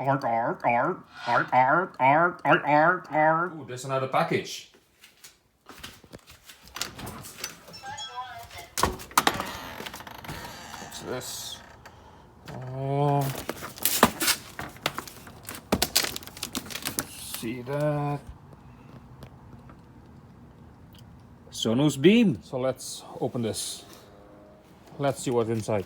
ARC, ARC, ARC, ARC, ARC, ARC, ARC, ARC, ARC. Ooh, there's another package. What's this? Oh, see that? Sonos Beam. So let's open this. Let's see what's inside.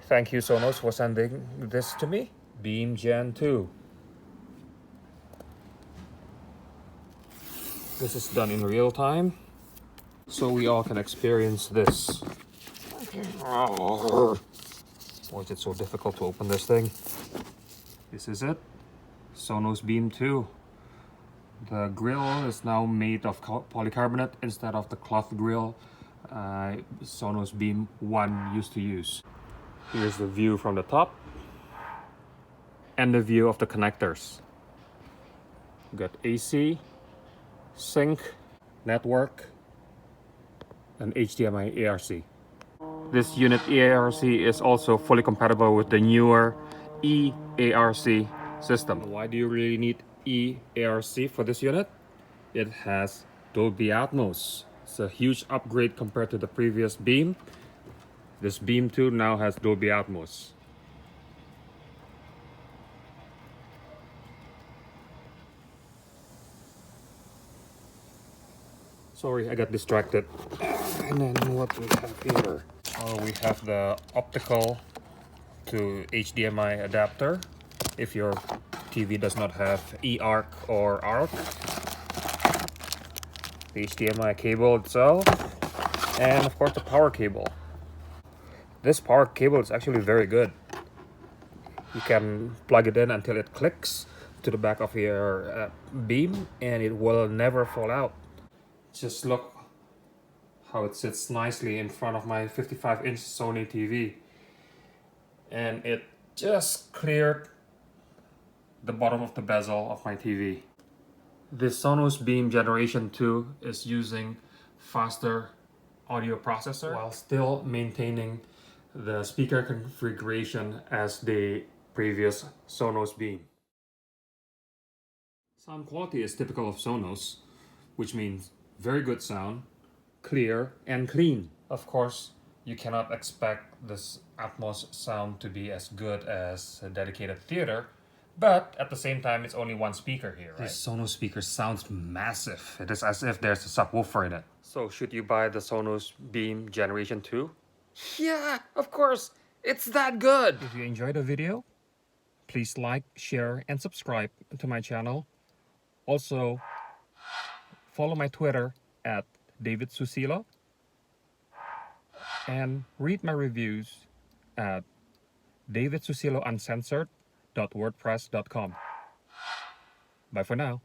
Thank you, Sonos, for sending this to me. Beam Gen 2. This is done in real time, so we all can experience this. Oh, why is it so difficult to open this thing? This is it. Sonos Beam 2. The grille is now made of polycarbonate instead of the cloth grille Sonos Beam 1 used to use. Here's the view from the top and the view of the connectors. We got AC, sync, network, and HDMI ARC. This unit ARC is also fully compatible with the newer eARC system. Why do you really need eARC for this unit? It has Dolby Atmos. It's a huge upgrade compared to the previous Beam. This Beam 2 now has Dolby Atmos. Sorry, I got distracted. And then what do we have here? Oh, we have the optical to HDMI adapter if your TV does not have eARC or ARC. The HDMI cable itself, and of course the power cable. This power cable is actually very good. You can plug it in until it clicks to the back of your beam and it will never fall out. Just look how it sits nicely in front of my 55-inch Sony TV. And it just cleared the bottom of the bezel of my TV. This Sonos Beam Generation 2 is using faster audio processor while still maintaining the speaker configuration as the previous Sonos Beam. Sound quality is typical of Sonos, which means very good sound, clear and clean. Of course, you cannot expect this Atmos sound to be as good as a dedicated theater, but at the same time, it's only one speaker here, right? This Sonos speaker sounds massive. It is as if there's a subwoofer in it. So should you buy the Sonos Beam Generation 2? Yeah, of course. It's that good. If you enjoyed the video, please like, share, and subscribe to my channel. Also, follow my Twitter at David Susilo. And read my reviews at davidsusilouncensored.wordpress.com. Bye for now.